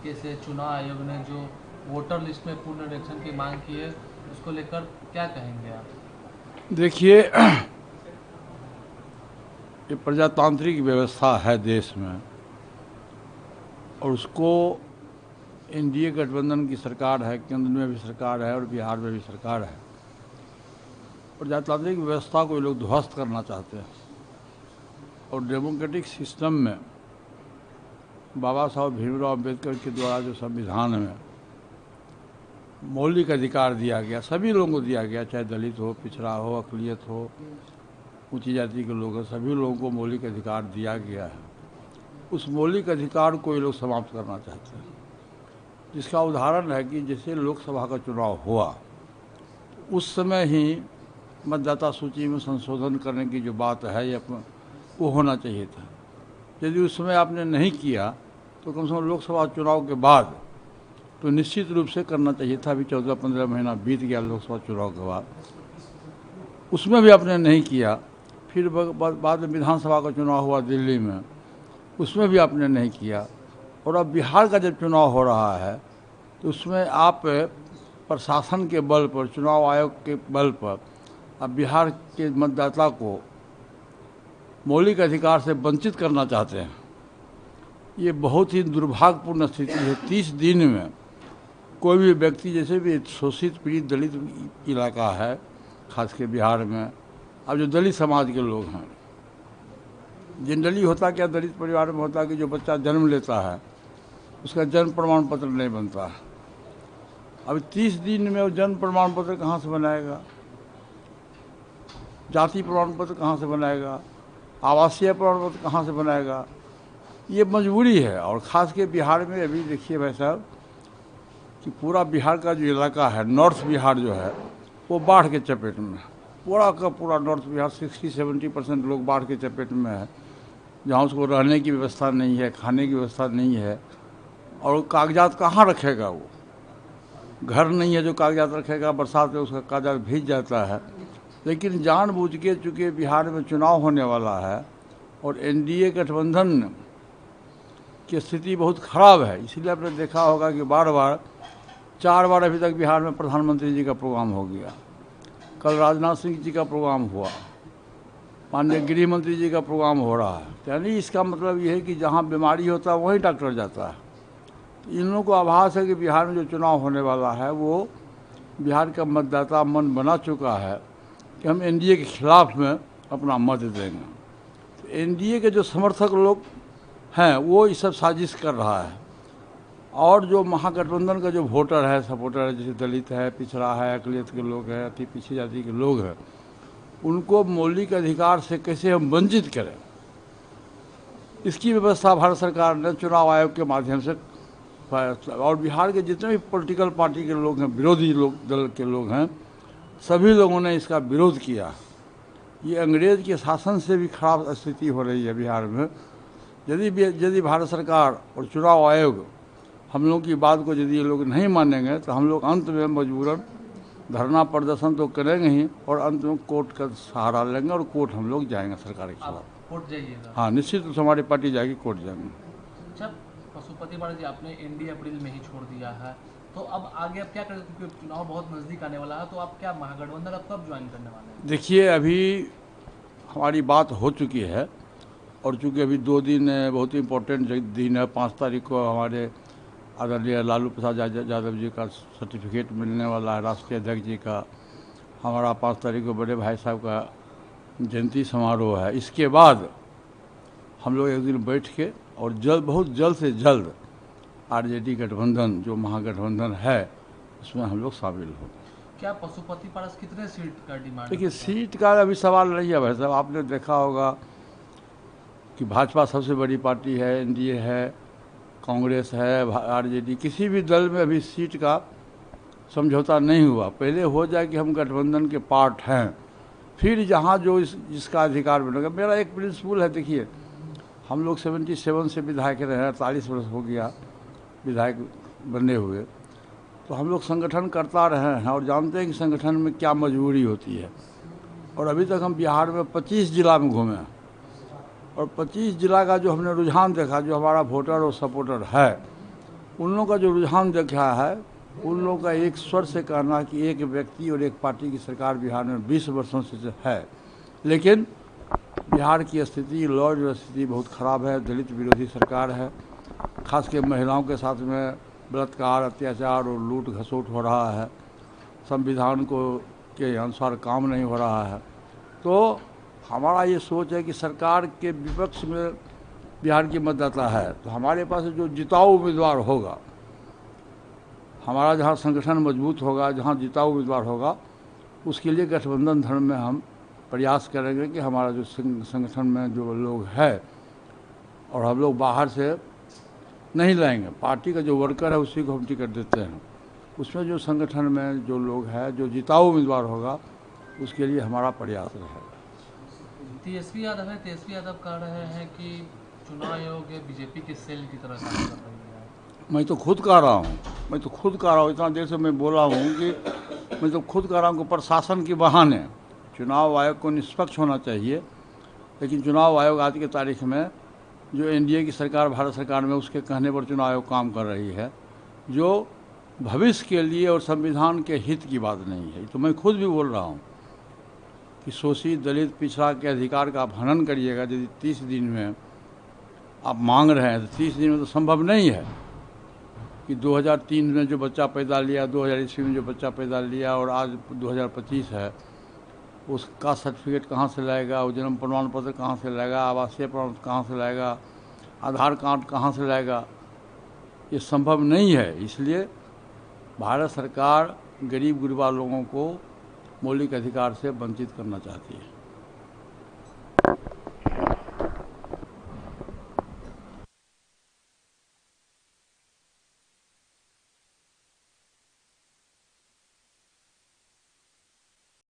तरीके से चुनाव आयोग ने जो वोटर लिस्ट में पुनरीक्षण की मांग की है, उसको लेकर क्या कहेंगे आप? देखिए, ये प्रजातांत्रिक व्यवस्था है देश में और उसको एनडीए गठबंधन की सरकार है, केंद्र में भी सरकार है और बिहार में भी सरकार है। प्रजातांत्रिक व्यवस्था को ये लोग ध्वस्त करना चाहते हैं और डेमोक्रेटिक सिस्टम में बाबा साहब भीमराव अम्बेडकर के द्वारा जो संविधान में मौलिक अधिकार दिया गया, सभी लोगों को दिया गया, चाहे दलित हो, पिछड़ा हो, अक़लियत हो, ऊंची जाति के लोग हैं, सभी लोगों को मौलिक अधिकार दिया गया है। उस मौलिक अधिकार को ये लोग समाप्त करना चाहते हैं, जिसका उदाहरण है कि जैसे लोकसभा का चुनाव हुआ उस समय ही मतदाता सूची में संशोधन करने की जो बात है ये वो होना चाहिए था। यदि उस समय आपने नहीं किया तो कम से कम लोकसभा चुनाव के बाद तो निश्चित रूप से करना चाहिए था। अभी 14-15 महीना बीत गया लोकसभा चुनाव के बाद, उसमें भी आपने नहीं किया। फिर बाद में विधानसभा का चुनाव हुआ दिल्ली में, उसमें भी आपने नहीं किया। और अब बिहार का जब चुनाव हो रहा है तो उसमें आप प्रशासन के बल पर, चुनाव आयोग के बल पर अब बिहार के मतदाता को मौलिक अधिकार से वंचित करना चाहते हैं। ये बहुत ही दुर्भाग्यपूर्ण स्थिति है। 30 दिन में कोई भी व्यक्ति, जैसे भी शोषित पीड़ित दलित इलाका है खास के बिहार में, अब जो दलित समाज के लोग हैं, जनरली होता क्या दलित परिवार में होता कि जो बच्चा जन्म लेता है उसका जन्म प्रमाण पत्र नहीं बनता। अब 30 दिन में वो जन्म प्रमाण पत्र कहाँ से बनाएगा, जाति प्रमाण पत्र कहाँ से बनाएगा, आवासीय प्रमाण पत्र कहाँ से बनाएगा? ये मजबूरी है। और ख़ास के बिहार में अभी देखिए भाई साहब कि पूरा बिहार का जो इलाका है, नॉर्थ बिहार जो है, वो बाढ़ के चपेट में है। पूरा का पूरा नॉर्थ बिहार 60-70% लोग बाढ़ के चपेट में है, जहाँ उसको रहने की व्यवस्था नहीं है, खाने की व्यवस्था नहीं है। और कागजात कहाँ रखेगा? वो घर नहीं है जो कागजात रखेगा, बरसात में उसका कागजात भीग जाता है। लेकिन जानबूझ के, चूँकि बिहार में चुनाव होने वाला है और एनडीए गठबंधन की स्थिति बहुत ख़राब है, इसीलिए आपने देखा होगा कि बार 4 बार अभी तक बिहार में प्रधानमंत्री जी का प्रोग्राम हो गया। कल राजनाथ सिंह जी का प्रोग्राम हुआ, माननीय गृह मंत्री जी का प्रोग्राम हो रहा है। यानी इसका मतलब ये है कि जहाँ बीमारी होता है वहीं डॉक्टर जाता है। इन लोगों को आभास है कि बिहार में जो चुनाव होने वाला है वो बिहार का मतदाता मन बना चुका है कि हम एनडीए के खिलाफ में अपना मत देंगे। तो एनडीए के जो समर्थक लोग हैं वो ये सब साजिश कर रहा है। और जो महागठबंधन का जो वोटर है, सपोर्टर है, जैसे दलित है, पिछड़ा है, अक़लियत के लोग हैं, अति पिछड़ी जाति के लोग हैं, उनको मौलिक अधिकार से कैसे हम वंचित करें, इसकी व्यवस्था भारत सरकार ने चुनाव आयोग के माध्यम से। और बिहार के जितने भी पॉलिटिकल पार्टी के लोग हैं, विरोधी लोग दल के लोग हैं, सभी लोगों ने इसका विरोध किया। ये अंग्रेज़ के शासन से भी खराब स्थिति हो रही है बिहार में। यदि भारत सरकार और चुनाव आयोग हम लोग की बात को यदि ये लोग नहीं मानेंगे तो हम लोग अंत में मजबूरन धरना प्रदर्शन तो करेंगे ही और अंत में कोर्ट का सहारा लेंगे और कोर्ट हम लोग जाएंगे सरकार के खिलाफ। कोर्ट जाइएगा? हाँ, निश्चित रूप से हमारी पार्टी जाएगी, कोर्ट जाएंगे। अच्छा पशुपति पारस जी, आपने एनडीए अप्रैल में ही छोड़ दिया है, तो अब आगे आप क्या करेंगे? क्योंकि चुनाव बहुत नज़दीक आने वाला है, तो आप क्या महागठबंधन अब कब ज्वाइन करने वाले हैं? देखिए, अभी हमारी बात हो चुकी है और चूँकि अभी 2 दिन बहुत ही इम्पोर्टेंट दिन है। 5 तारीख को हमारे आदरणीय लालू प्रसाद यादव जी का सर्टिफिकेट मिलने वाला है, राष्ट्रीय अध्यक्ष जी का। हमारा 5 तारीख को बड़े भाई साहब का जयंती समारोह है। इसके बाद हम लोग एक दिन बैठ के और बहुत जल्द से जल्द आरजेडी गठबंधन जो महागठबंधन है उसमें हम लोग शामिल हों। क्या पशुपति पारस कितने सीट का डिमांड? देखिए, सीट का अभी सवाल नहीं है भाई साहब। आपने देखा होगा कि भाजपा सबसे बड़ी पार्टी है, एनडीए है, कांग्रेस है, आरजेडी, किसी भी दल में अभी सीट का समझौता नहीं हुआ। पहले हो जाए कि हम गठबंधन के पार्ट हैं, फिर जहाँ जो जिसका अधिकार बनेगा। मेरा एक प्रिंसिपल है, देखिए हम लोग 77 से विधायक रहे हैं, 40 वर्ष हो गया विधायक बने हुए, तो हम लोग संगठन करता रहे हैं और जानते हैं कि संगठन में क्या मजबूरी होती है। और अभी तक हम बिहार में 25 जिला में घूमे और 25 जिला का जो हमने रुझान देखा, जो हमारा वोटर और सपोर्टर है उन लोगों का जो रुझान देखा है, उन लोगों का एक स्वर से कहना कि एक व्यक्ति और एक पार्टी की सरकार बिहार में 20 वर्षों से है, लेकिन बिहार की स्थिति, लॉ और स्थिति बहुत ख़राब है। दलित विरोधी सरकार है, खास के महिलाओं के साथ में बलात्कार, अत्याचार और लूट घसोट हो रहा है। संविधान को के अनुसार काम नहीं हो रहा है। तो हमारा ये सोच है कि सरकार के विपक्ष में बिहार की मतदाता है, तो हमारे पास जो जिताऊ उम्मीदवार होगा, हमारा जहाँ संगठन मजबूत होगा, जहाँ जिताऊ उम्मीदवार होगा, उसके लिए गठबंधन धर्म में हम प्रयास करेंगे कि हमारा जो संगठन में जो लोग हैं, और हम लोग बाहर से नहीं लाएंगे, पार्टी का जो वर्कर है उसी को हम टिकट देते हैं। उसमें जो संगठन में जो लोग हैं, जो जिताऊ उम्मीदवार होगा, उसके लिए हमारा प्रयास रहेगा। तेजस्वी यादव है, तेजस्वी यादव कह रहे हैं कि चुनाव आयोग बीजेपी के सेल की तरह काम कर रही है। मैं तो खुद कह रहा हूँ, इतना देर से मैं बोला हूँ कि मैं तो खुद कह रहा हूँ कि प्रशासन के बहाने चुनाव आयोग को निष्पक्ष होना चाहिए, लेकिन चुनाव आयोग आज की तारीख में जो एनडीए की सरकार, भारत सरकार में, उसके कहने पर चुनाव आयोग काम कर रही है, जो भविष्य के लिए और संविधान के हित की बात नहीं है। तो मैं खुद भी बोल रहा हूँ कि शोषित, दलित, पिछड़ा के अधिकार का आप हनन करिएगा। यदि 30 दिन में आप मांग रहे हैं तो 30 दिन में तो संभव नहीं है कि 2003 में जो बच्चा पैदा लिया, 2000 ईस्वी में जो बच्चा पैदा लिया और आज 2025 है, उसका सर्टिफिकेट कहाँ से लाएगा, वो जन्म प्रमाण पत्र कहाँ से लाएगा, आवासीय प्रमाण कहाँ से लाएगा, आधार कार्ड कहाँ से लाएगा, ये संभव नहीं है। इसलिए भारत सरकार गरीब गुरबा लोगों को मौलिक अधिकार से वंचित करना चाहती है।